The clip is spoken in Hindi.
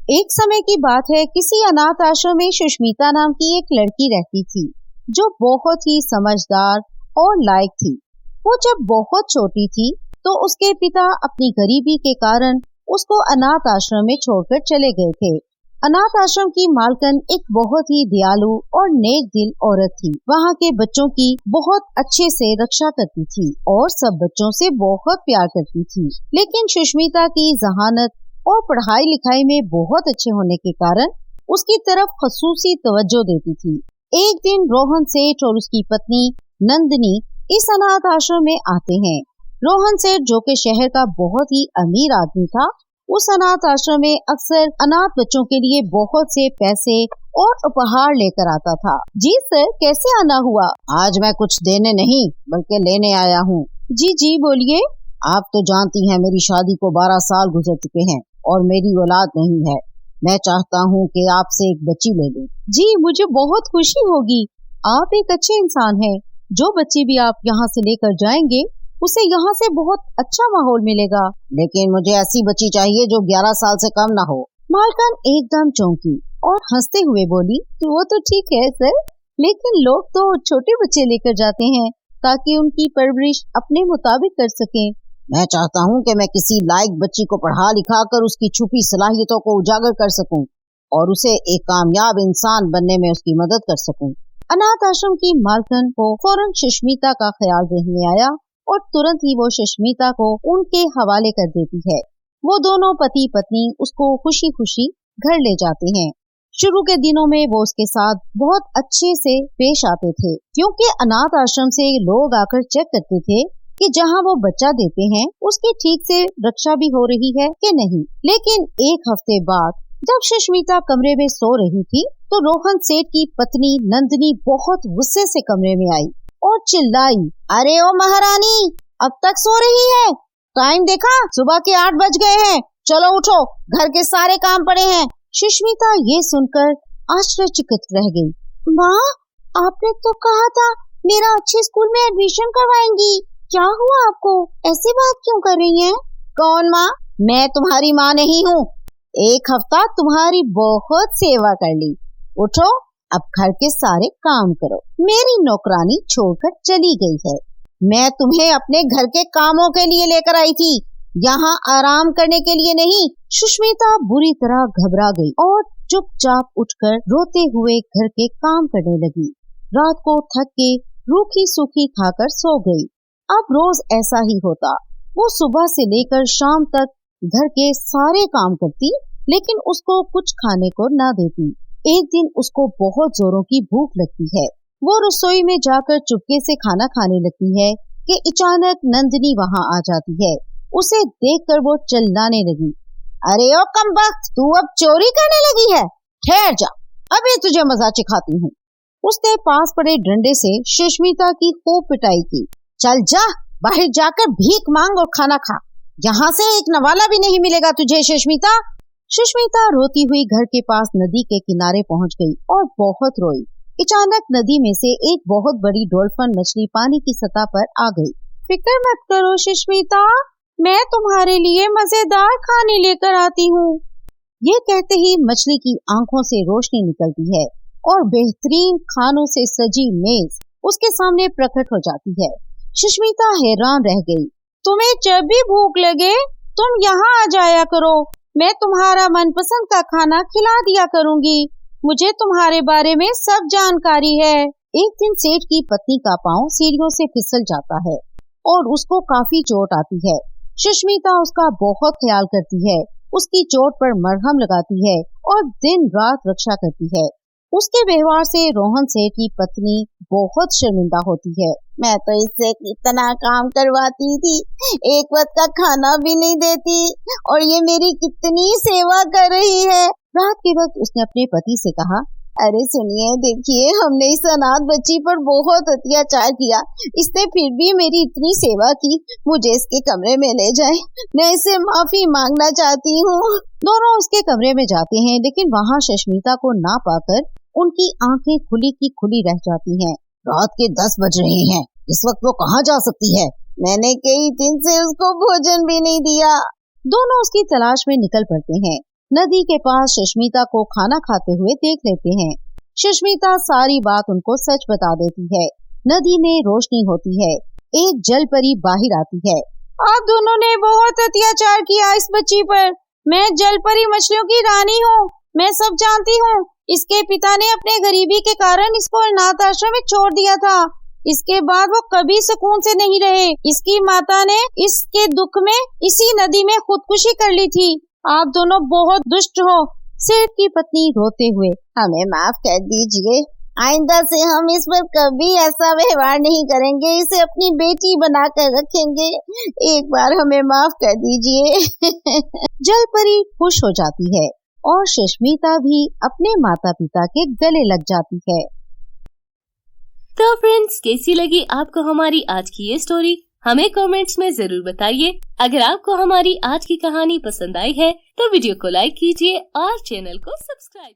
एक समय की बात है, किसी अनाथ आश्रम में सुष्मिता नाम की एक लड़की रहती थी जो बहुत ही समझदार और लायक थी। वो जब बहुत छोटी थी तो उसके पिता अपनी गरीबी के कारण उसको अनाथ आश्रम में छोड़कर चले गए थे। अनाथ आश्रम की मालकिन एक बहुत ही दयालु और नेक दिल औरत थी। वहाँ के बच्चों की बहुत अच्छे से रक्षा करती थी और सब बच्चों से बहुत प्यार करती थी। लेकिन सुष्मिता की जहानत और पढ़ाई लिखाई में बहुत अच्छे होने के कारण उसकी तरफ खसूसी तवज्जो देती थी। एक दिन रोहन सेठ और उसकी पत्नी नंदिनी इस अनाथ आश्रम में आते हैं। रोहन सेठ, जो कि शहर का बहुत ही अमीर आदमी था, उस अनाथ आश्रम में अक्सर अनाथ बच्चों के लिए बहुत से पैसे और उपहार लेकर आता था। जी सर, कैसे आना हुआ? आज मैं कुछ देने नहीं बल्कि लेने आया हूँ। जी बोलिए। आप तो जानती हैं मेरी शादी को 12 साल गुजर चुके हैं और मेरी औलाद नहीं है। मैं चाहता हूँ कि आपसे एक बच्ची ले लूं। जी, मुझे बहुत खुशी होगी। आप एक अच्छे इंसान हैं। जो बच्ची भी आप यहाँ से लेकर जाएंगे उसे यहाँ से बहुत अच्छा माहौल मिलेगा। लेकिन मुझे ऐसी बच्ची चाहिए जो 11 साल से कम ना हो। मालकिन एकदम चौंकी और हंसते हुए बोली, वो तो ठीक है सर, लेकिन लोग तो छोटे बच्चे लेकर जाते हैं ताकि उनकी परवरिश अपने मुताबिक कर सकें। मैं चाहता हूँ कि मैं किसी लायक बच्ची को पढ़ा लिखा कर उसकी छुपी सलाहियतों को उजागर कर सकूं और उसे एक कामयाब इंसान बनने में उसकी मदद कर सकूं। अनाथ आश्रम की मालकिन को फौरन सुष्मिता का ख्याल ज़हन में आया और तुरंत ही वो सुष्मिता को उनके हवाले कर देती है। वो दोनों पति पत्नी उसको खुशी खुशी घर ले जाते हैं। शुरू के दिनों में वो उसके साथ बहुत अच्छे से पेश आते थे, क्योंकि अनाथ आश्रम से लोग आकर चेक करते थे कि जहाँ वो बच्चा देते हैं उसकी ठीक से रक्षा भी हो रही है कि नहीं। लेकिन एक हफ्ते बाद जब सुष्मिता कमरे में सो रही थी तो रोहन सेठ की पत्नी नंदिनी बहुत गुस्से से कमरे में आई और चिल्लाई, अरे ओ महारानी, अब तक सो रही है? टाइम देखा? सुबह के 8 बज गए हैं। चलो उठो, घर के सारे काम पड़े हैं। सुष्मिता ये सुनकर आश्चर्यचकित रह गई। माँ, आपने तो कहा था मेरा अच्छे स्कूल में एडमिशन करवाएंगी। क्या हुआ आपको? ऐसी बात क्यों कर रही हैं? कौन माँ? मैं तुम्हारी माँ नहीं हूँ। एक हफ्ता तुम्हारी बहुत सेवा कर ली। उठो, अब घर के सारे काम करो। मेरी नौकरानी छोड़कर चली गई है। मैं तुम्हें अपने घर के कामों के लिए लेकर आई थी, यहाँ आराम करने के लिए नहीं। सुष्मिता बुरी तरह घबरा गई और चुपचाप उठकर रोते हुए घर के काम करने लगी। रात को थक के रूखी सूखी खाकर सो गई। अब रोज ऐसा ही होता। वो सुबह से लेकर शाम तक घर के सारे काम करती, लेकिन उसको कुछ खाने को ना देती। एक दिन उसको बहुत जोरों की भूख लगती है। वो रसोई में जाकर चुपके से खाना खाने लगती है कि अचानक नंदिनी वहाँ आ जाती है। उसे देखकर वो चिल्लाने लगी, अरे ओ कमबख्त, तू अब चोरी करने लगी है? ठहर जा, अभी तुझे मजा चिखाती हूँ। उसने पास पड़े डंडे से सुष्मिता की खूब पिटाई की। चल जा, बाहर जाकर भीख मांग और खाना खा। यहाँ से एक नवाला भी नहीं मिलेगा तुझे सुष्मिता। सुष्मिता रोती हुई घर के पास नदी के किनारे पहुँच गई और बहुत रोई। अचानक नदी में से एक बहुत बड़ी डॉल्फिन मछली पानी की सतह पर आ गई। फिक्र मत करो सुष्मिता, मैं तुम्हारे लिए मजेदार खाने लेकर आती हूँ। ये कहते ही मछली की आंखों से रोशनी निकलती है और बेहतरीन खानों से सजी मेज उसके सामने प्रकट हो जाती है। सुष्मिता हैरान रह गई। तुम्हें जब भी भूख लगे तुम यहाँ आ जाया करो, मैं तुम्हारा मनपसंद का खाना खिला दिया करूँगी। मुझे तुम्हारे बारे में सब जानकारी है। एक दिन सेठ की पत्नी का पाँव सीढ़ियों से फिसल जाता है और उसको काफी चोट आती है। सुष्मिता उसका बहुत ख्याल करती है, उसकी चोट पर मरहम लगाती है और दिन रात रक्षा करती है। उसके व्यवहार से रोहन सेठ की पत्नी बहुत शर्मिंदा होती है। मैं तो इससे कितना काम करवाती थी, एक वक्त का खाना भी नहीं देती और ये मेरी कितनी सेवा कर रही है। रात के वक्त उसने अपने पति से कहा, अरे सुनिए, देखिए, हमने इस अनाथ बच्ची पर बहुत अत्याचार किया, इसने फिर भी मेरी इतनी सेवा की। मुझे इसके कमरे में ले जाए, मैं इससे माफी मांगना चाहती हूँ। दोनों उसके कमरे में जाते हैं, लेकिन वहाँ सुष्मिता को ना पाकर उनकी आंखें खुली की खुली रह जाती हैं। रात के 10 बज रहे हैं, इस वक्त वो कहाँ जा सकती है? मैंने कई दिन से उसको भोजन भी नहीं दिया। दोनों उसकी तलाश में निकल पड़ते हैं। नदी के पास सुष्मिता को खाना खाते हुए देख लेते हैं। सुष्मिता सारी बात उनको सच बता देती है। नदी में रोशनी होती है। एक जल परी बाहर आती है। आप दोनों ने बहुत अत्याचार किया इस बच्ची पर। मैं जल परी मछलियों की रानी हूँ। मैं सब जानती हूँ। इसके पिता ने अपने गरीबी के कारण इसको अनाथ आश्रम में छोड़ दिया था। इसके बाद वो कभी सुकून से नहीं रहे। इसकी माता ने इसके दुख में इसी नदी में खुदकुशी कर ली थी। आप दोनों बहुत दुष्ट हो। सेठ की पत्नी रोते हुए, हमें माफ कर दीजिए। आइंदा से हम इस पर कभी ऐसा व्यवहार नहीं करेंगे। इसे अपनी बेटी बनाकर रखेंगे। एक बार हमें माफ कर दीजिए। जल परी खुश हो जाती है और सुष्मिता भी अपने माता पिता के गले लग जाती है। तो फ्रेंड्स, कैसी लगी आपको हमारी आज की ये स्टोरी? हमें कमेंट्स में जरूर बताइए। अगर आपको हमारी आज की कहानी पसंद आई है तो वीडियो को लाइक कीजिए और चैनल को सब्सक्राइब